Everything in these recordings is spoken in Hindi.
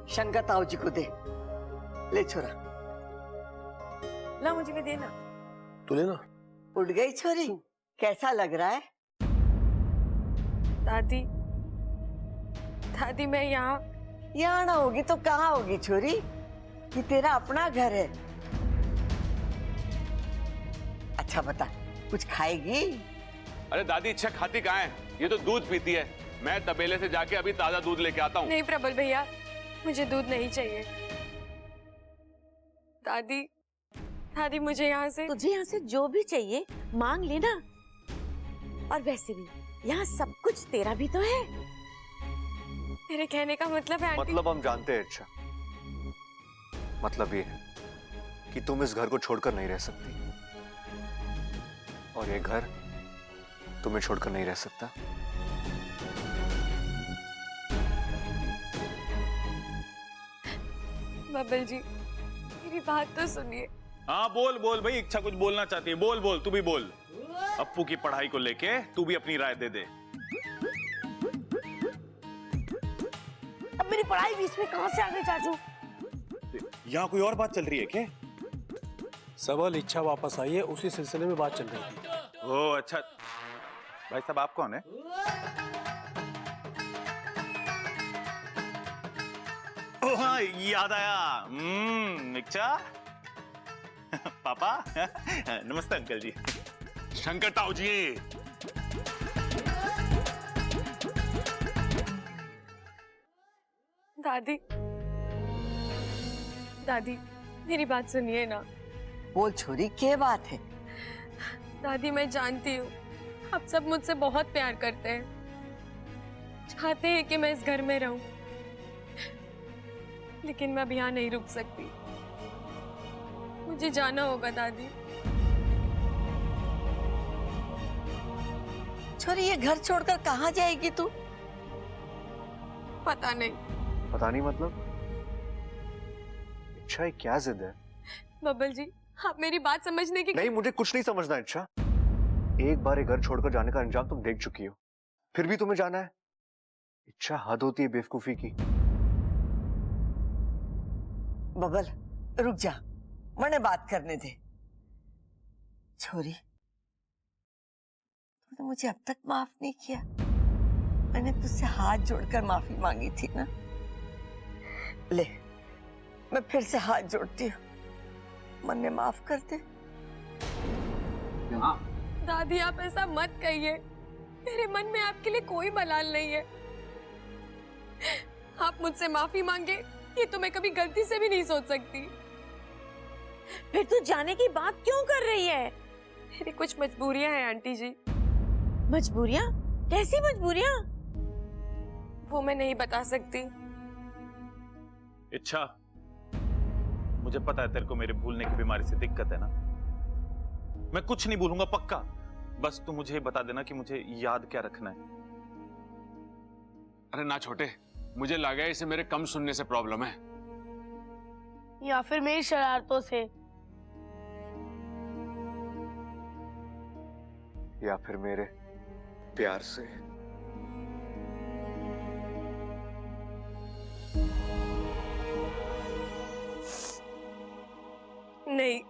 शंकर ताऊ जी को दे। ले छोरा। ला मुझे भी देना। तू लेना। उठ गई छोरी, कैसा लग रहा है? दादी, दादी मैं यहाँ ना होगी तो कहाँ होगी छोरी? ये तेरा अपना घर है। अच्छा बता, कुछ खाएगी? अरे दादी इच्छा खाती कहाँ है? ये तो दूध पीती है। मैं तबेले से जाके अभी ताजा दूध लेके आता हूँ। नहीं प्रबल भैया, मुझे दूध नहीं चाहिए। दादी, दादी मुझे यहाँ से तुझे यहाँ से जो भी चाहिए मांग लेना। और वैसे भी यहाँ सब कुछ तेरा भी तो है। मेरे कहने का मतलब है आंटी। मतलब हम जानते हैं इच्छा। मतलब ये है कि तुम इस घर को छोड़कर नहीं रह सकती और ये घर तुम्हें छोड़कर नहीं रह सकता। बबल जी, मेरी बात तो सुनिए। हाँ बोल बोल भाई, इच्छा कुछ बोलना चाहती है। बोल बोल, तू भी बोल। अप्पू की पढ़ाई को लेके तू भी अपनी राय दे दे। अब मेरी पढ़ाई बीच में कहाँ से आ गई चाचू? यहाँ कोई और बात चल रही है क्या? सबल इच्छा वापस आई है, उसी सिलसिले में बात चल रही थी। ओह अच्छा। भाई साहब आप कौन है? ओह हाँ, याद आया। इच्छा पापा। नमस्ते अंकल जी। शंकर ताऊ जी। दादी, दादी मेरी बात सुनिए ना। बोल छोरी, क्या बात है? दादी मैं जानती हूँ आप सब मुझसे बहुत प्यार करते हैं, चाहते हैं कि मैं इस घर में रहूं, लेकिन मैं अब यहाँ नहीं रुक सकती। मुझे जाना होगा दादी। छोरी ये घर छोड़कर कहाँ जाएगी तू? पता नहीं। पता नहीं मतलब? इच्छा ये क्या जिद है? बबल जी, आप मेरी बात समझने की नहीं, मुझे कुछ नहीं समझना इच्छा। एक बार ये घर छोड़कर जाने का अंजाम तुम देख चुकी हो, फिर भी तुम्हें जाना है? इच्छा हद होती है बेवकूफी की। बबल रुक जा, मने बात करने दे। छोरी, तूने मुझे अब तक माफ नहीं किया। मैंने तुझसे हाथ जोड़कर माफी मांगी थी ना। ले, मैं फिर से हाथ जोड़ती हूँ, मन्ने माफ कर दे। दादी आप ऐसा मत कहिए, मेरे मन में आपके लिए कोई मलाल नहीं है। आप मुझसे माफी मांगे ये तो मैं कभी गलती से भी नहीं सोच सकती। फिर तू जाने की बात क्यों कर रही है? मेरी कुछ मजबूरियां हैं आंटी जी। मजबूरियां? कैसी मजबूरियां? वो मैं नहीं बता सकती। इच्छा, मुझे पता है तेरे को मेरे भूलने की बीमारी से दिक्कत है ना। मैं कुछ नहीं भूलूंगा पक्का। बस तू मुझे बता देना कि मुझे याद क्या रखना है। अरे ना छोटे, मुझे लगा इसे मेरे कम सुनने से प्रॉब्लम है, या फिर मेरी शरारतों से, या फिर मेरे प्यार से। नहीं,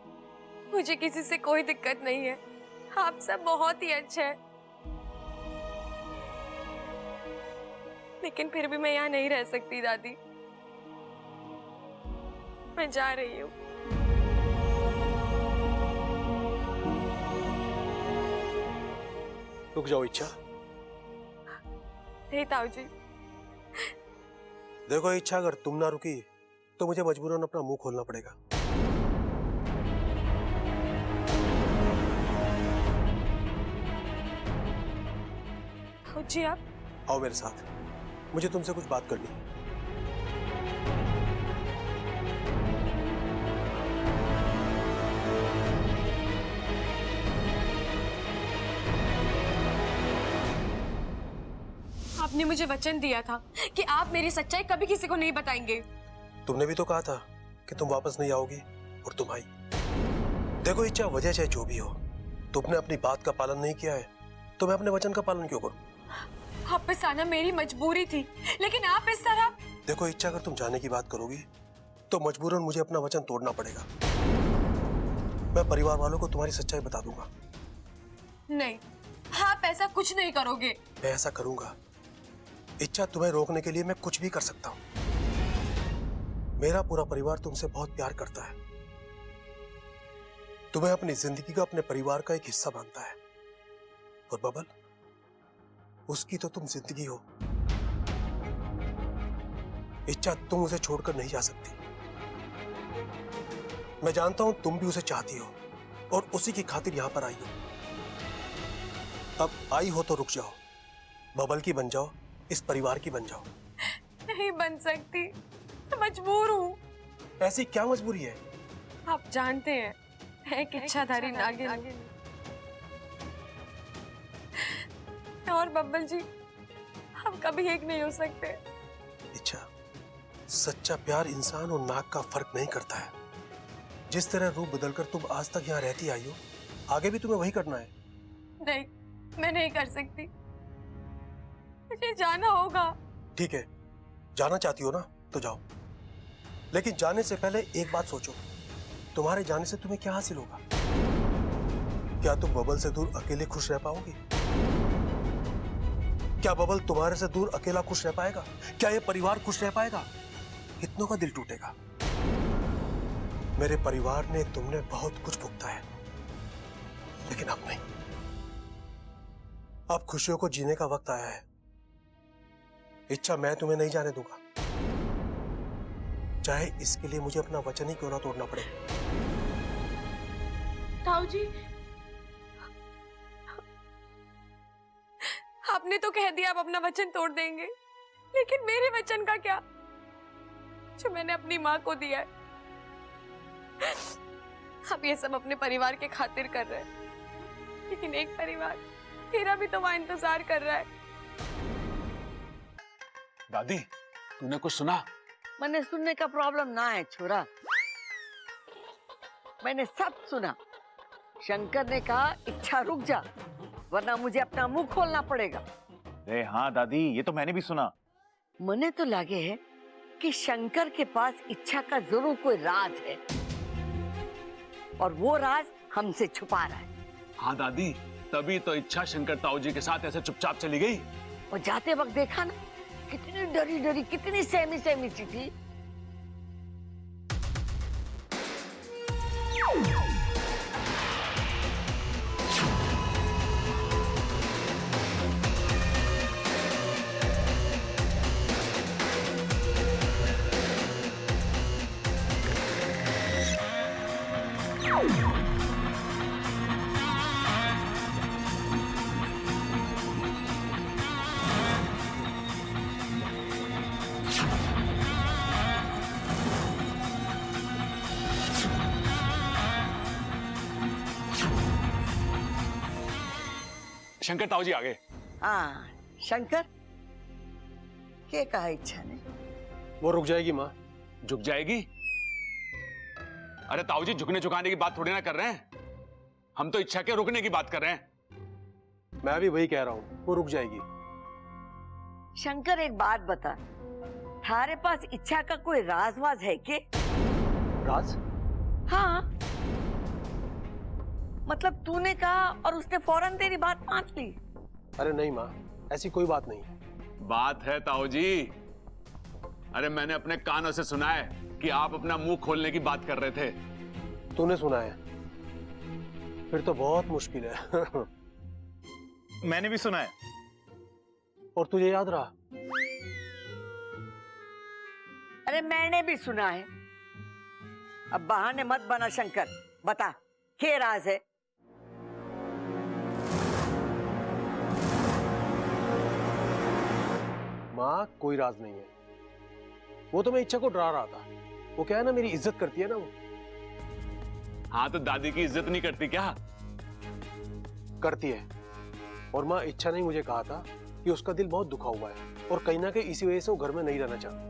मुझे किसी से कोई दिक्कत नहीं है। आप सब बहुत ही अच्छे हैं, लेकिन फिर भी मैं यहाँ नहीं रह सकती दादी। मैं जा रही हूँ। रुक जाओ इच्छा। नहीं ताऊ जी। देखो इच्छा, अगर तुम ना रुकी तो मुझे मजबूरन अपना मुंह खोलना पड़ेगा। ताऊ जी आप आओ मेरे साथ, मुझे तुमसे कुछ बात करनी है। आपने मुझे वचन दिया था कि आप मेरी सच्चाई कभी किसी को नहीं बताएंगे। तुमने भी तो कहा था कि तुम वापस नहीं आओगी, और तुम आई। देखो इच्छा, वजह चाहे जो भी हो, तुमने अपनी बात का पालन नहीं किया है तो मैं अपने वचन का पालन क्यों करूं? वापस आना मेरी मजबूरी थी, लेकिन आप इस तरह। देखो इच्छा, अगर तुम जाने की बात करोगी तो मजबूरन मुझे अपना वचन तोड़ना पड़ेगा। मैं परिवार वालों को तुम्हारी सच्चाई बता दूंगा। नहीं, आप ऐसा कुछ नहीं करोगे। मैं ऐसा करूंगा। इच्छा, तुम्हें रोकने के लिए मैं कुछ भी कर सकता हूं। मेरा पूरा परिवार तुमसे बहुत प्यार करता है, तुम्हें अपनी जिंदगी का, अपने परिवार का एक हिस्सा मानता है। और बबल, उसकी तो तुम जिंदगी हो। इच्छा, तुम उसे छोड़कर नहीं जा सकती। मैं जानता हूं तुम भी उसे चाहती हो और उसी की खातिर यहां पर आई हो। अब आई हो तो रुक जाओ, बबल की बन जाओ, इस परिवार की बन जाओ। नहीं बन सकती, मैं मजबूर हूँ। ऐसी क्या मजबूरी है? आप जानते हैं, मैं एक इच्छाधारी नागिन हूँ। और बब्बल जी, हम कभी एक नहीं हो सकते। इच्छा, सच्चा प्यार इंसान और नाग का फर्क नहीं करता है। जिस तरह रूप बदलकर तुम आज तक यहाँ रहती आई हो, आगे भी तुम्हें वही करना है। नहीं, मैं नहीं कर सकती, मुझे जाना होगा। ठीक है, जाना चाहती हो ना तो जाओ, लेकिन जाने से पहले एक बात सोचो, तुम्हारे जाने से तुम्हें क्या हासिल होगा? क्या तुम बबल से दूर अकेले खुश रह पाओगी? क्या बबल तुम्हारे से दूर अकेला खुश रह पाएगा? क्या ये परिवार खुश रह पाएगा? कितनों का दिल टूटेगा। मेरे परिवार ने तुमने बहुत कुछ भुगता है, लेकिन अब नहीं। अब खुशियों को जीने का वक्त आया है। इच्छा, मैं तुम्हें नहीं जाने दूंगा, चाहे इसके लिए मुझे अपना वचन ही क्यों ना तोड़ना पड़े। ताऊ जी, आपने तो कह दिया आप अपना वचन तोड़ देंगे, लेकिन मेरे वचन का क्या, जो मैंने अपनी माँ को दिया है। आप ये सब अपने परिवार के खातिर कर रहे हैं, लेकिन एक परिवार तेरा भी तो वहां इंतजार कर रहा है। दादी, तूने कुछ सुना? मैंने सुनने का प्रॉब्लम ना है छोरा, मैंने सब सुना। शंकर ने कहा इच्छा रुक जा, वरना मुझे अपना मुंह खोलना पड़ेगा। अरे हाँ दादी, ये तो मैंने भी सुना। मने तो लगे है कि शंकर के पास इच्छा का जरूर कोई राज है, और वो राज हमसे छुपा रहा है। हाँ दादी, तभी तो इच्छा शंकर ताऊ जी के साथ ऐसे चुपचाप चली गई। और जाते वक्त देखा ना, कितनी डरी डरी, कितनी सहमी सहमी सी थी। शंकर ताऊ जी आ गए। हाँ, शंकर, क्या कहा इच्छा ने? वो रुक जाएगी माँ। झुक जाएगी? अरे ताऊ जी, झुकने झुकाने की बात थोड़ी ना कर रहे हैं, हम तो इच्छा के रुकने की बात कर रहे हैं। मैं भी वही कह रहा हूँ, वो रुक जाएगी। शंकर, एक बात बता, थारे पास इच्छा का कोई राजवाज है के? राज? हाँ, मतलब तूने कहा और उसने फौरन तेरी बात मान ली। अरे नहीं माँ, ऐसी कोई बात नहीं है। बात है ताऊ जी। अरे मैंने अपने कानों से सुना है कि आप अपना मुंह खोलने की बात कर रहे थे। तूने सुना है? फिर तो बहुत मुश्किल है। मैंने भी सुना है। और तुझे याद रहा? अरे मैंने भी सुना है। अब बहाने मत बना शंकर, बता क्या राज है? माँ, कोई राज नहीं है। वो तो मैं इच्छा को डरा रहा था। वो क्या है ना, मेरी इज्जत करती है ना वो। हाँ, तो दादी की इज्जत नहीं करती क्या? करती है। और माँ, इच्छा ने मुझे कहा था कि उसका दिल बहुत दुखा हुआ है और कहीं ना कहीं इसी वजह से वो घर में नहीं रहना चाहती।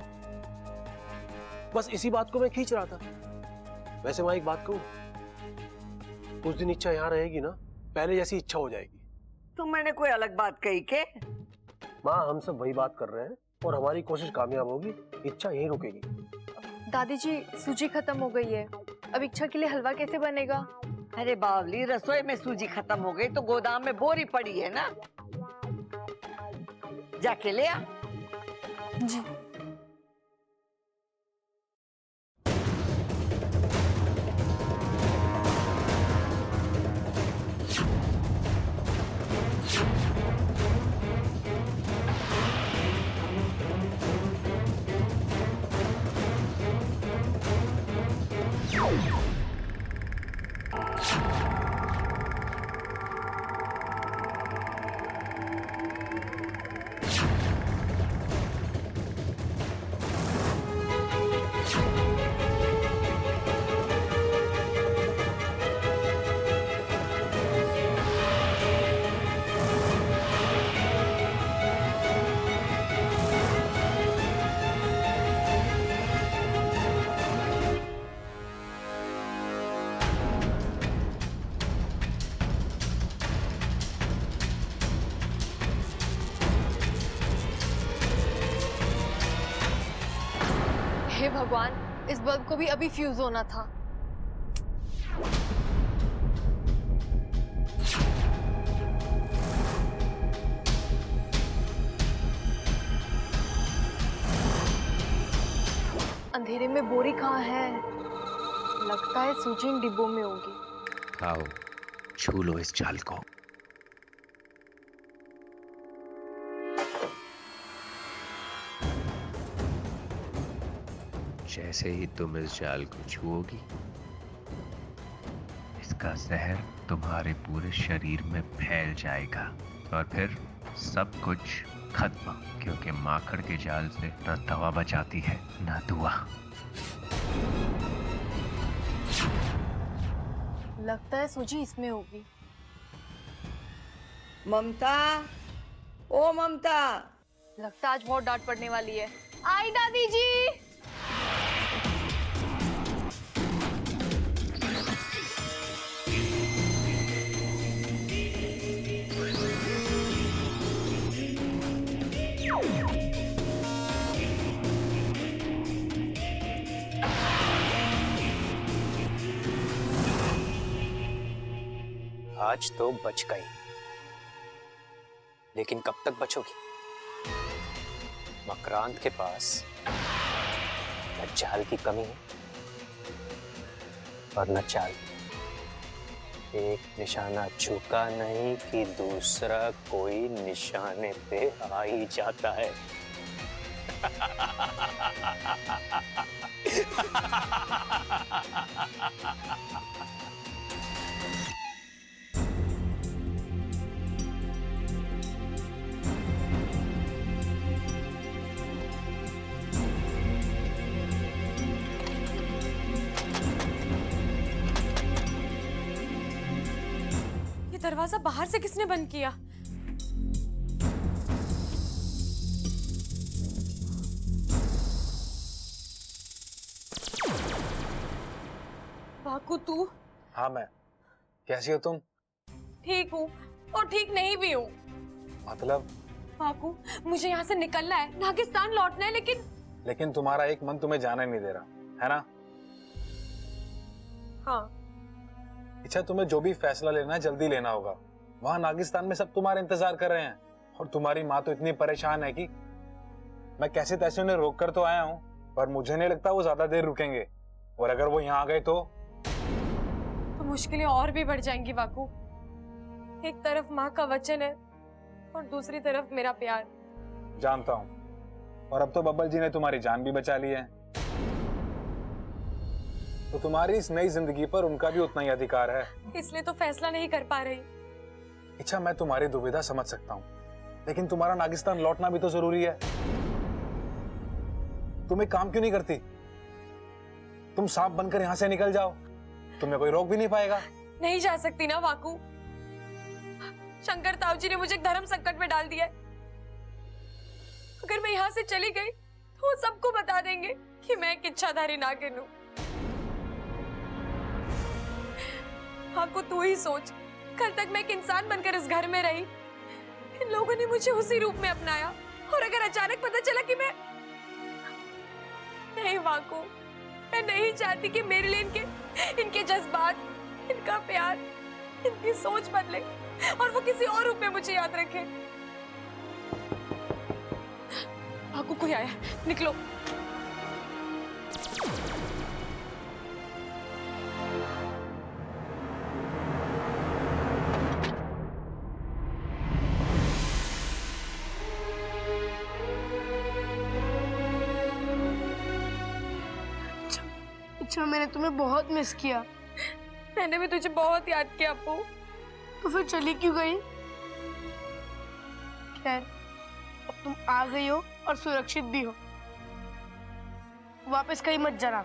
बस इसी बात को मैं खींच रहा था। वैसे माँ, एक बात कहूँ, उस दिन इच्छा यहाँ रहेगी ना, पहले जैसी इच्छा हो जाएगी। तुम मैंने कोई अलग बात कही के? माँ, हम सब वही बात कर रहे हैं और हमारी कोशिश कामयाब होगी, इच्छा यहीं रुकेगी। दादी जी सूजी खत्म हो गई है, अब इच्छा के लिए हलवा कैसे बनेगा? अरे बावली, रसोई में सूजी खत्म हो गई तो गोदाम में बोरी पड़ी है ना, जाके ले आ। जी। हे भगवान, इस बल्ब को भी अभी फ्यूज होना था। अंधेरे में बोरी कहाँ है? लगता है सूजी इन डिब्बों में होगी। आओ छू लो इस जाल को। जैसे ही तुम इस जाल को छुओगी, इसका जहर तुम्हारे पूरे शरीर में फैल जाएगा और फिर सब कुछ खत्म, क्योंकि माखड़ के जाल से न दवा बचाती है न दुआ। लगता है सूजी इसमें होगी। ममता, ओ ममता। लगता है आज बहुत डांट पड़ने वाली है। आई दादी जी। आज तो बच गई, लेकिन कब तक बचोगी? मकरांत के पास न जाल की कमी है और न चाल। एक निशाना चूका नहीं कि दूसरा कोई निशाने पे आ ही जाता है। दरवाजा बाहर से किसने बंद किया? बाकू तू? हाँ मैं। कैसी हो तुम? ठीक हूँ और ठीक नहीं भी हूँ। मतलब? बाकू मुझे यहाँ से निकलना है, नागिस्तान लौटना है, लेकिन तुम्हारा एक मन तुम्हें जाने नहीं दे रहा है ना? हाँ। अच्छा, तुम्हें जो भी फैसला लेना है जल्दी लेना होगा। वहां नागिस्तान में सब तुम्हारा इंतजार कर रहे हैं और तुम्हारी माँ तो इतनी परेशान है कि मैं कैसे तैसे उन्हें रोक कर तो आया हूँ, पर मुझे नहीं लगता वो ज्यादा देर रुकेंगे। और अगर वो यहाँ आ गए तो मुश्किलें और भी बढ़ जाएंगी बाकू। एक तरफ माँ का वचन है और दूसरी तरफ मेरा प्यार। जानता हूँ, और अब तो बब्बल जी ने तुम्हारी जान भी बचा ली है, तो तुम्हारी इस नई जिंदगी पर उनका भी उतना ही अधिकार है। इसलिए तो फैसला नहीं कर पा रही। अच्छा, मैं तुम्हारी दुविधा समझ सकता हूँ, लेकिन तुम्हारा नागिस्तान लौटना भी तो जरूरी है। तुम एक काम क्यों नहीं करती? तुम सांप बनकर यहाँ से निकल जाओ, तुम्हें कोई रोक भी नहीं पाएगा। नहीं जा सकती ना बाकू। शंकर ताऊ जी ने मुझे धर्म संकट में डाल दिया है। अगर मैं यहाँ से चली गई तो वो सबको बता देंगे कि मैं एक इच्छाधारी नागिन हूँ। बाकू तू ही सोच, कल तक मैं एक इंसान बनकर इस घर में रही, इन लोगों ने मुझे उसी रूप में अपनाया और अगर अचानक पता चला कि मैं नहीं वाकू, मैं नहीं चाहती कि मेरे लिए इनके जज्बात, इनका प्यार, इनकी सोच बदले और वो किसी और रूप में मुझे याद रखे। वाकू कोई आया, निकलो। अच्छा, मैंने तुम्हें बहुत मिस किया। मैंने भी तुझे बहुत याद किया अप्पू। तो फिर चली क्यों गई? खैर, अब तुम आ गई हो और सुरक्षित भी हो। वापस कहीं मत जाना।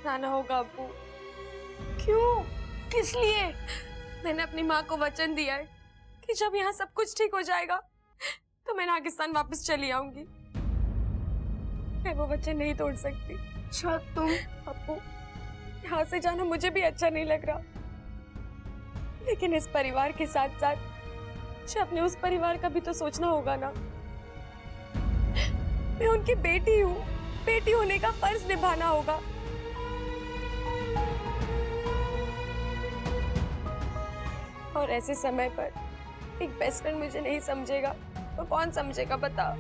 जाना होगा अप्पू। क्यों? किस लिए? मैंने अपनी माँ को वचन दिया है कि जब यहाँ सब कुछ ठीक हो जाएगा तो मैं नागिस्तान वापस चली आऊंगी। मैं वो वचन नहीं तोड़ सकती। अच्छा, तुम? अप्पू, यहाँ से जाना मुझे भी अच्छा नहीं लग रहा, लेकिन इस परिवार के साथ साथ मुझे अपने उस परिवार का भी तो सोचना होगा ना। मैं उनकी बेटी हूँ, बेटी होने का फर्ज निभाना होगा। और ऐसे समय पर एक बेस्ट फ्रेंड मुझे नहीं समझेगा तो कौन समझेगा बता।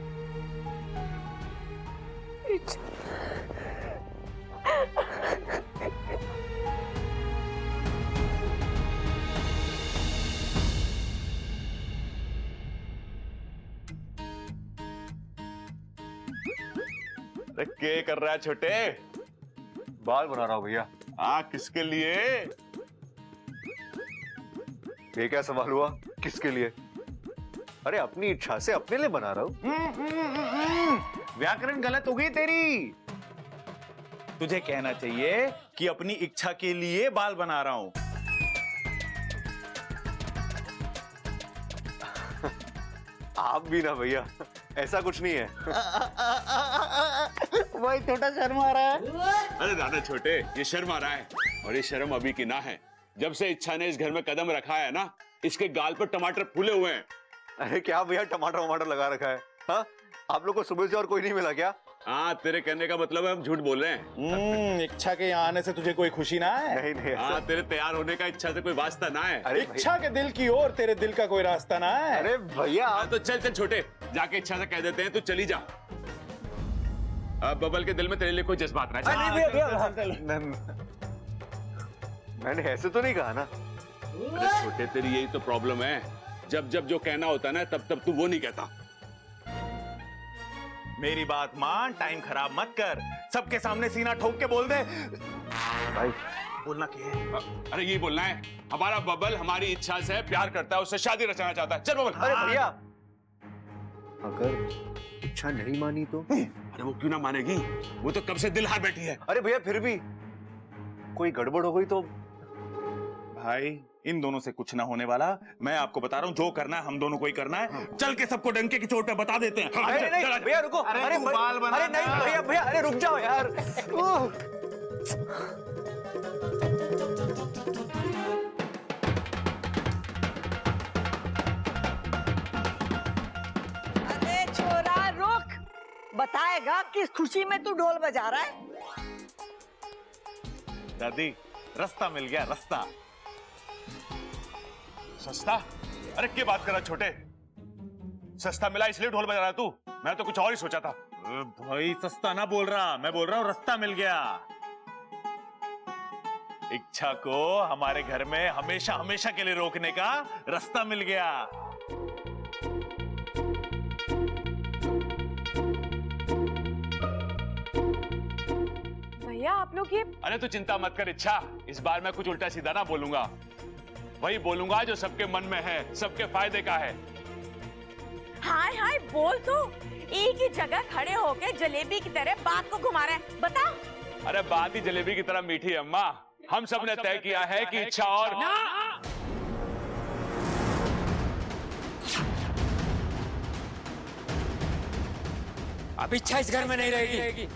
क्या कर रहा है छोटे? बाल बना रहा हूँ भैया। किसके लिए? ये क्या सवाल हुआ, किसके लिए? अरे अपनी इच्छा से अपने लिए बना रहा हूँ। व्याकरण गलत हो गई तेरी। तुझे कहना चाहिए कि अपनी इच्छा के लिए बाल बना रहा हूं। आप भी ना भैया, ऐसा कुछ नहीं है। भाई छोटा शर्म आ रहा है। अरे दादा छोटे, ये शर्म आ रहा है, और ये शर्म अभी की ना है। जब से इच्छा ने इस घर में कदम रखा है ना, इसके गाल पर टमाटर फूले हुए हैं। अरे क्या भैया, टमाटर वमाटर लगा रखा है? हाँ, आप लोग को सुबह से और कोई नहीं मिला क्या? हाँ, तेरे कहने का मतलब है हम झूठ बोल रहे हैं। इच्छा के यहाँ आने से तुझे कोई खुशी ना है? नहीं नहीं, हाँ, तेरे तैयार होने का इच्छा से कोई वास्ता ना है। अरे इच्छा के दिल की ओर तेरे दिल का कोई रास्ता ना है। अरे भैया हाँ, तो चल चल छोटे, जाके इच्छा से कह देते हैं, तू चली जा। अब बबल के दिल में तेरे लिए कोई जज्बात ना है। मैंने ऐसे तो नहीं कहा ना। अरे छोटे, तेरी यही तो प्रॉब्लम है। जब जब जो कहना होता है ना, तब तब तू वो नहीं कहता। मेरी बात मान, टाइम खराब मत कर। सबके सामने सीना ठोक के बोल दे। भाई बोलना क्या है? अरे ये बोलना है, हमारा बबल हमारी इच्छा से प्यार करता है, उससे शादी रचना चाहता है। चल बबल। अरे भैया, अगर इच्छा नहीं मानी तो? अरे वो क्यों ना मानेगी, वो तो कब से दिल हार बैठी है। अरे भैया फिर भी कोई गड़बड़ हो गई तो? भाई इन दोनों से कुछ ना होने वाला। मैं आपको बता रहा हूँ, जो करना है हम दोनों को ही करना है। चल के सबको डंके की चोट पे बता देते हैं। अरे नहीं भैया रुको। अरे बाल बना। अरे नहीं भैया, भैया अरे रुक जाओ यार। अरे छोरा रुक, बताएगा किस खुशी में तू ढोल बजा रहा है? दादी, रास्ता मिल गया, रास्ता। सस्ता? अरे क्या बात कर रहा छोटे? सस्ता मिला इसलिए ढोल बजा रहा तू? मैं तो कुछ और ही सोचा था। भाई सस्ता ना बोल रहा, मैं बोल रहा हूँ रास्ता मिल गया। इच्छा को हमारे घर में हमेशा हमेशा के लिए रोकने का रास्ता मिल गया। भैया आप लोग ये अरे तू चिंता मत कर इच्छा, इस बार मैं कुछ उल्टा सीधा ना बोलूंगा। वही बोलूंगा जो सबके मन में है, सबके फायदे का है। हाय हाय बोल तो, एक ही जगह खड़े होके जलेबी की तरह बात को घुमा रहा है। बता। अरे बात ही जलेबी की तरह मीठी है अम्मा। हम सब ने तय किया है कि इच्छा और अब इच्छा इस घर में नहीं रहेगी।